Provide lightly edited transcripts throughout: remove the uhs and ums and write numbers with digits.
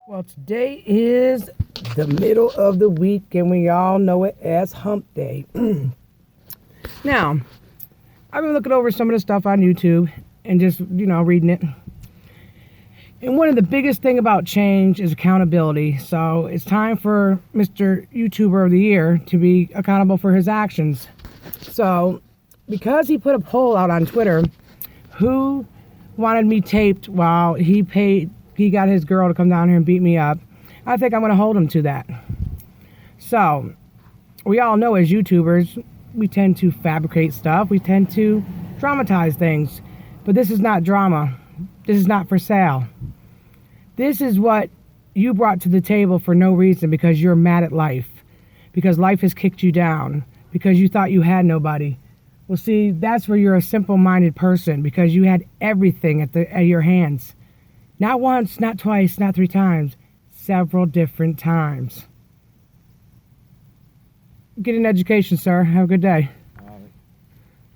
Well, today is the middle of the week, and we all know it as Hump Day. Now, I've been looking over some of the stuff on YouTube and just, reading it. And one of the biggest thing about change is accountability. So it's time for Mr. YouTuber of the Year to be accountable for his actions. So, because he put a poll out on Twitter, who wanted me taped while he got his girl to come down here and beat me up, I think I'm going to hold him to that. So, we all know as YouTubers, we tend to fabricate stuff. We tend to dramatize things. But this is not drama. This is not for sale. This is what you brought to the table for no reason, because you're mad at life. Because life has kicked you down. Because you thought you had nobody. Well, see, that's where you're a simple-minded person, because you had everything at your hands. Not once, not twice, not 3 times. Several different times. Get an education, sir. Have a good day.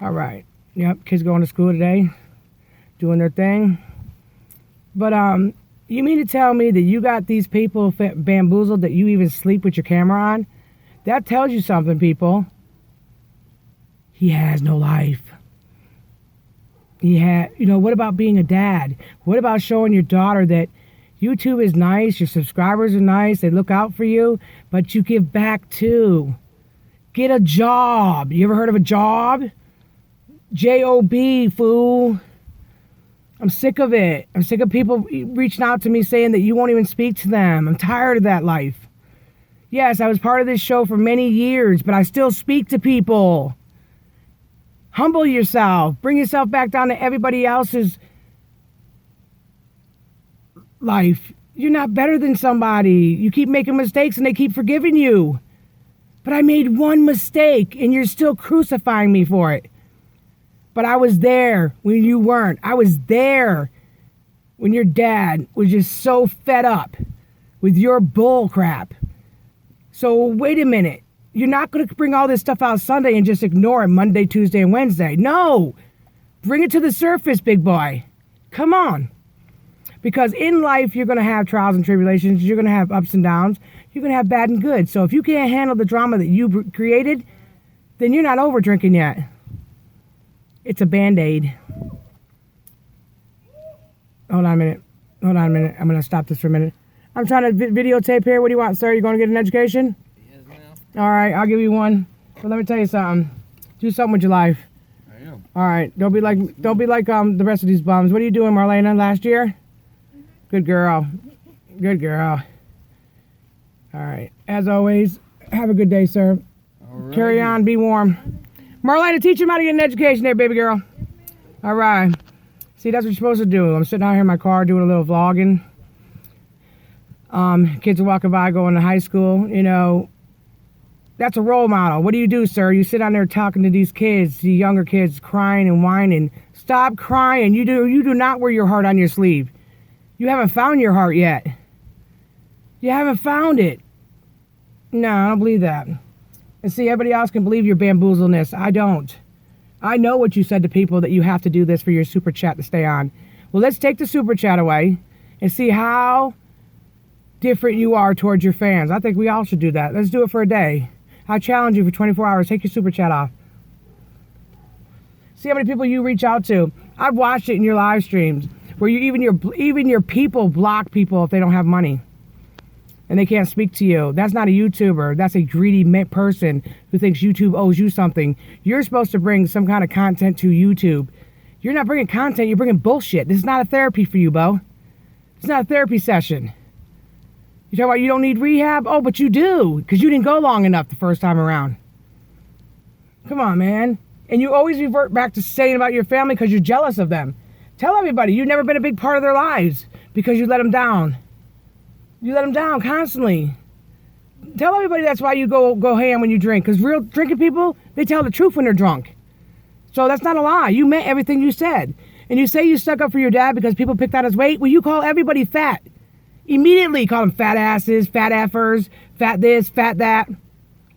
All right. Yep, kids going to school today. Doing their thing. But, you mean to tell me that you got these people bamboozled that you even sleep with your camera on? That tells you something, people. He has no life. What about being a dad? What about showing your daughter that YouTube is nice, your subscribers are nice, they look out for you, but you give back too? Get a job. You ever heard of a job? J-O-B, fool. I'm sick of it. I'm sick of people reaching out to me saying that you won't even speak to them. I'm tired of that life. Yes, I was part of this show for many years, but I still speak to people. Humble yourself. Bring yourself back down to everybody else's life. You're not better than somebody. You keep making mistakes and they keep forgiving you. But I made one mistake and you're still crucifying me for it. But I was there when you weren't. I was there when your dad was just so fed up with your bull crap. So wait a minute. You're not going to bring all this stuff out Sunday and just ignore it Monday, Tuesday, and Wednesday. No. Bring it to the surface, big boy. Come on. Because in life, you're going to have trials and tribulations. You're going to have ups and downs. You're going to have bad and good. So if you can't handle the drama that you created, then you're not over drinking yet. It's a Band-Aid. Hold on a minute. I'm going to stop this for a minute. I'm trying to videotape here. What do you want, sir? You going to get an education? Yes, ma'am. All right, I'll give you one. But let me tell you something. Do something with your life. I am. All right. Don't be like the rest of these bums. What are you doing, Marlena, last year? Good girl. Good girl. All right. As always, have a good day, sir. All right. Carry on. Be warm. Marlena, teach him how to get an education there, baby girl. All right. See, that's what you're supposed to do. I'm sitting out here in my car doing a little vlogging. Kids are walking by going to high school. That's a role model. What do you do, sir? You sit on there talking to these kids, the younger kids, crying and whining. Stop crying. You do not wear your heart on your sleeve. You haven't found your heart yet. You haven't found it. No, I don't believe that. And see, everybody else can believe your bamboozleness. I don't. I know what you said to people, that you have to do this for your super chat to stay on. Well, let's take the super chat away and see how different you are towards your fans. I think we all should do that. Let's do it for a day. I challenge you for 24 hours. Take your super chat off. See how many people you reach out to. I've watched it in your live streams where even your people block people if they don't have money and they can't speak to you. That's not a YouTuber. That's a greedy person who thinks YouTube owes you something. You're supposed to bring some kind of content to YouTube. You're not bringing content. You're bringing bullshit. This is not a therapy for you, Bo. It's not a therapy session. You talk about you don't need rehab? Oh, but you do, because you didn't go long enough the first time around. Come on, man. And you always revert back to saying about your family because you're jealous of them. Tell everybody you've never been a big part of their lives because you let them down. You let them down constantly. Tell everybody that's why you go ham when you drink, because real drinking people, they tell the truth when they're drunk. So that's not a lie. You meant everything you said. And you say you stuck up for your dad because people picked on his weight. Well, you call everybody fat. Immediately call them fat asses, fat effers, fat this, fat that.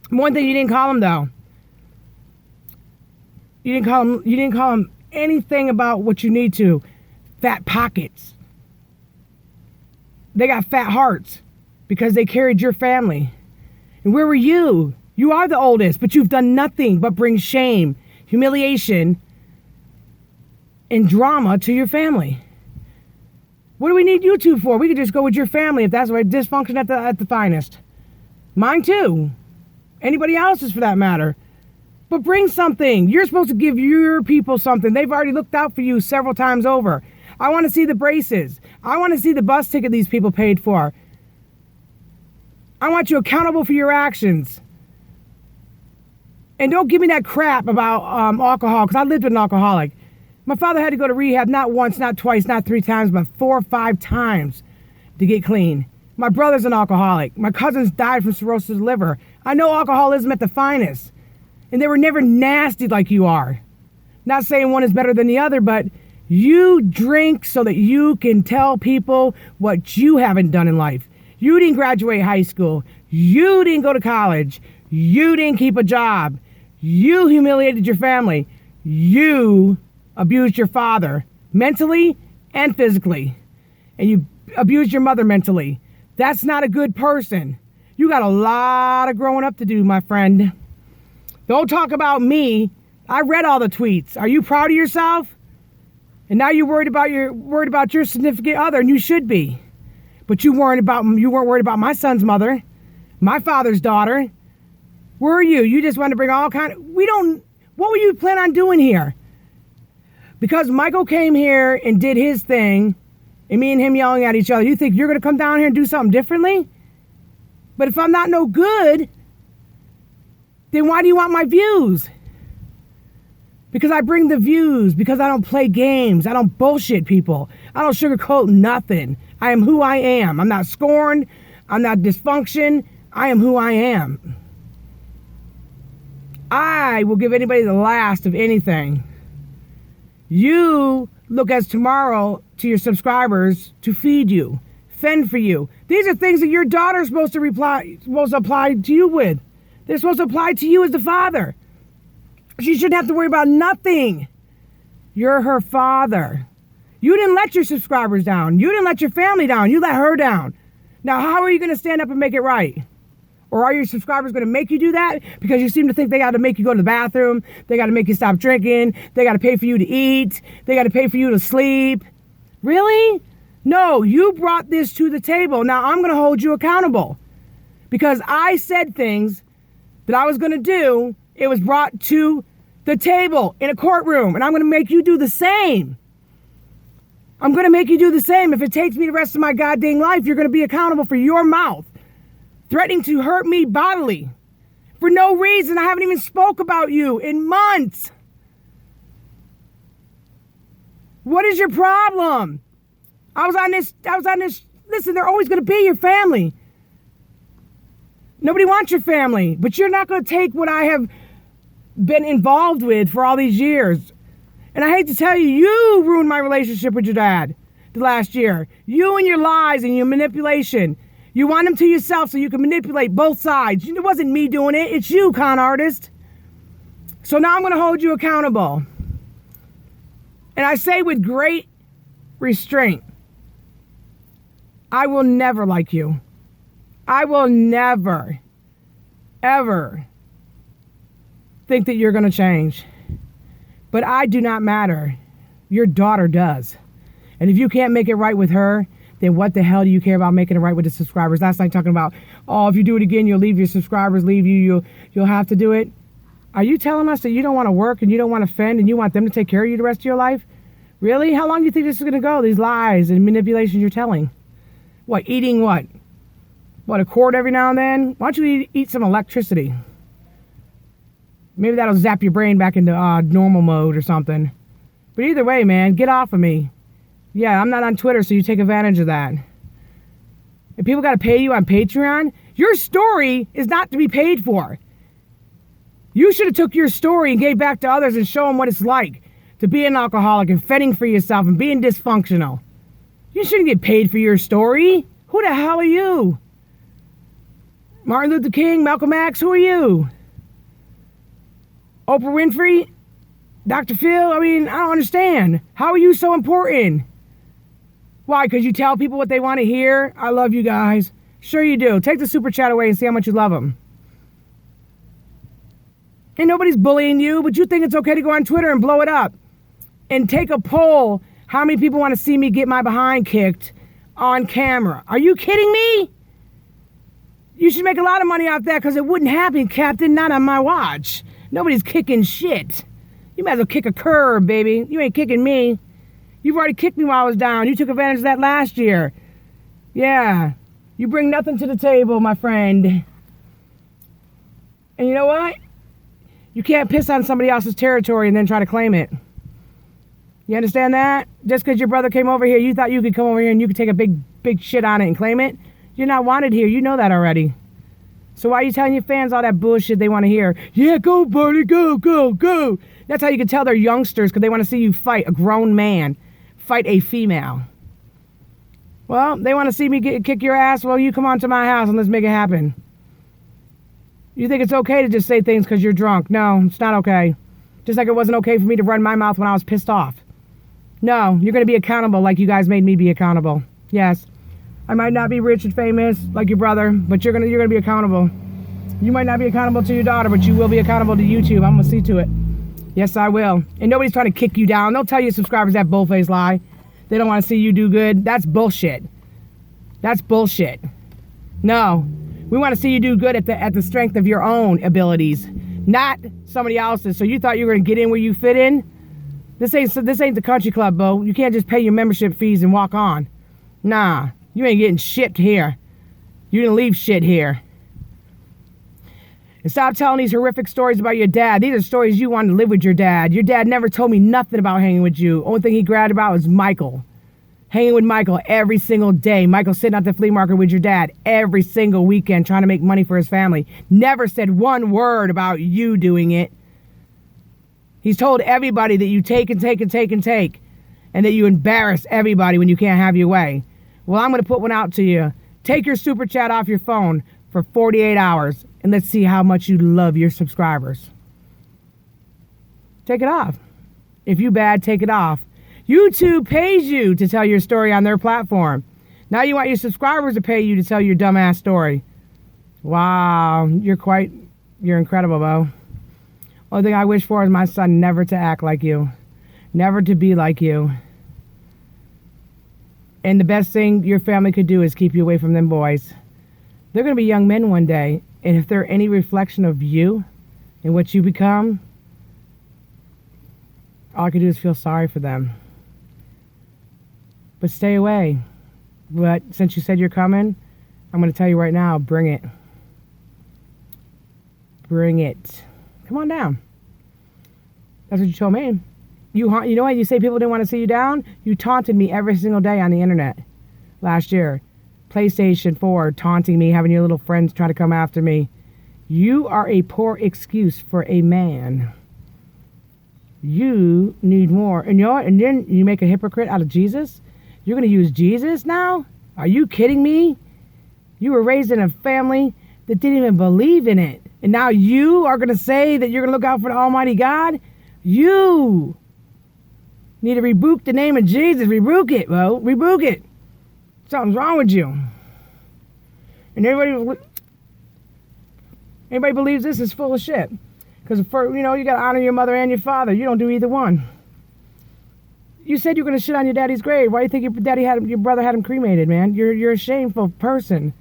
One thing you didn't call them, though. You didn't call them anything about what you need to. Fat pockets. they got fat hearts because they carried your family. And where were you? You are the oldest, but you've done nothing but bring shame, humiliation, and drama to your family. What do we need YouTube for? We could just go with your family if that's what dysfunction at the finest. Mine too. Anybody else's for that matter. But bring something. You're supposed to give your people something. They've already looked out for you several times over. I want to see the braces. I want to see the bus ticket these people paid for. I want you accountable for your actions. And don't give me that crap about alcohol, because I lived with an alcoholic. My father had to go to rehab not once, not twice, not 3 times, but 4 or 5 times to get clean. My brother's an alcoholic. My cousins died from cirrhosis of the liver. I know alcoholism at the finest. And they were never nasty like you are. Not saying one is better than the other, but you drink so that you can tell people what you haven't done in life. You didn't graduate high school. You didn't go to college. You didn't keep a job. You humiliated your family. You abused your father mentally and physically. And you abused your mother mentally. That's not a good person. You got a lot of growing up to do, my friend. Don't talk about me. I read all the tweets. Are you proud of yourself? And now you're worried about your significant other, and you should be. But you weren't worried about my son's mother, my father's daughter. Were you? You just wanted to bring all kind of... What were you planning on doing here? Because Michael came here and did his thing, and me and him yelling at each other, you think you're going to come down here and do something differently? But if I'm not no good, then why do you want my views? Because I bring the views, because I don't play games. I don't bullshit people. I don't sugarcoat nothing. I am who I am. I'm not scorned. I'm not dysfunction. I am who I am. I will give anybody the last of anything. You look as tomorrow to your subscribers to feed you, fend for you. These are things that your daughter's supposed to apply to you with. They're supposed to apply to you as the father. She shouldn't have to worry about nothing. You're her father. You didn't let your subscribers down. You didn't let your family down. You let her down. Now, how are you going to stand up and make it right? Or are your subscribers going to make you do that? Because you seem to think they got to make you go to the bathroom. They got to make you stop drinking. They got to pay for you to eat. They got to pay for you to sleep. Really? No, you brought this to the table. Now I'm going to hold you accountable. Because I said things that I was going to do. It was brought to the table in a courtroom. And I'm going to make you do the same. I'm going to make you do the same. If it takes me the rest of my goddamn life, you're going to be accountable for your mouth. Threatening to hurt me bodily. For no reason. I haven't even spoke about you in months. What is your problem? I was on this. Listen, they're always going to be your family. Nobody wants your family. But you're not going to take what I have been involved with for all these years. And I hate to tell you, you ruined my relationship with your dad the last year. You and your lies and your manipulation. You want them to yourself so you can manipulate both sides. It wasn't me doing it. It's you, con artist. So now I'm going to hold you accountable. And I say with great restraint, I will never like you. I will never, ever think that you're going to change. But I do not matter. Your daughter does. And if you can't make it right with her, then what the hell do you care about making it right with the subscribers? Last night talking about, oh, if you do it again, you'll leave your subscribers, leave you, you'll have to do it. Are you telling us that you don't want to work and you don't want to fend and you want them to take care of you the rest of your life? Really? How long do you think this is going to go? These lies and manipulations you're telling. What, eating what? What, a cord every now and then? Why don't you eat some electricity? Maybe that'll zap your brain back into normal mode or something. But either way, man, get off of me. Yeah, I'm not on Twitter, so you take advantage of that. If people got to pay you on Patreon, your story is not to be paid for. You should have took your story and gave back to others and show them what it's like to be an alcoholic and fending for yourself and being dysfunctional. You shouldn't get paid for your story. Who the hell are you? Martin Luther King, Malcolm X, who are you? Oprah Winfrey? Dr. Phil? I mean, I don't understand. How are you so important? Why? Because you tell people what they want to hear? I love you guys. Sure you do. Take the super chat away and see how much you love them. And nobody's bullying you, but you think it's okay to go on Twitter and blow it up. And take a poll. How many people want to see me get my behind kicked on camera? Are you kidding me? You should make a lot of money off that because it wouldn't happen, Captain. Not on my watch. Nobody's kicking shit. You might as well kick a curb, baby. You ain't kicking me. You've already kicked me while I was down. You took advantage of that last year. Yeah. You bring nothing to the table, my friend. And you know what? You can't piss on somebody else's territory and then try to claim it. You understand that? Just because your brother came over here, you thought you could come over here and you could take a big shit on it and claim it? You're not wanted here. You know that already. So why are you telling your fans all that bullshit they want to hear? Yeah, go, Barney, go, go, go. That's how you can tell they're youngsters, because they want to see you fight a grown man, fight a female. Well, they want to see me kick your ass. Well, you come on to my house and let's make it happen. You think it's okay to just say things because you're drunk? No, it's not okay. Just like it wasn't okay for me to run my mouth when I was pissed off. No, you're going to be accountable like you guys made me be accountable. Yes, I might not be rich and famous like your brother, but you're gonna be accountable. You might not be accountable to your daughter, but you will be accountable to YouTube. I'm going to see to it. Yes, I will. And nobody's trying to kick you down. Don't tell your subscribers that bullface lie. They don't want to see you do good. That's bullshit. That's bullshit. No. We want to see you do good at the strength of your own abilities, not somebody else's. So you thought you were going to get in where you fit in? This ain't the country club, Bo. You can't just pay your membership fees and walk on. Nah. You ain't getting shit here. You didn't leave shit here. And stop telling these horrific stories about your dad. These are stories you wanted to live with your dad. Your dad never told me nothing about hanging with you. Only thing he grabbed about was Michael. Hanging with Michael every single day. Michael sitting at the flea market with your dad every single weekend trying to make money for his family. Never said one word about you doing it. He's told everybody that you take and take and take and take. And that you embarrass everybody when you can't have your way. Well, I'm going to put one out to you. Take your super chat off your phone for 48 hours. And let's see how much you love your subscribers. Take it off. If you bad, take it off. YouTube pays you to tell your story on their platform. Now you want your subscribers to pay you to tell your dumbass story. Wow, you're incredible, Bo. Only thing I wish for is my son never to act like you. Never to be like you. And the best thing your family could do is keep you away from them boys. They're going to be young men one day. And if they're any reflection of you and what you become, all I can do is feel sorry for them. But stay away. But since you said you're coming, I'm going to tell you right now, bring it. Bring it. Come on down. That's what you told me. You know what? You say people didn't want to see you down? You taunted me every single day on the internet last year. PlayStation 4, taunting me, having your little friends try to come after me. You are a poor excuse for a man. You need more. And you know what? And then you make a hypocrite out of Jesus? You're going to use Jesus now? Are you kidding me? You were raised in a family that didn't even believe in it. And now you are going to say that you're going to look out for the Almighty God? You need to rebuke the name of Jesus. Rebuke it, bro. Rebuke it. Something's wrong with you. And everybody believes this is full of shit. Because, you got to honor your mother and your father. You don't do either one. You said you're going to shit on your daddy's grave. Why do you think your brother had him cremated, man? You're a shameful person.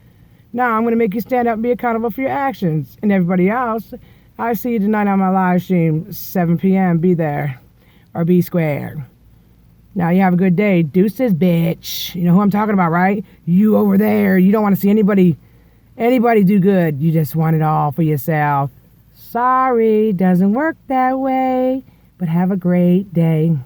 Now I'm going to make you stand up and be accountable for your actions. And everybody else, I see you tonight on my live stream, 7 p.m. Be there. Or be square. Now you have a good day. Deuces, bitch. You know who I'm talking about, right? You over there. You don't want to see anybody do good. You just want it all for yourself. Sorry, doesn't work that way. But have a great day.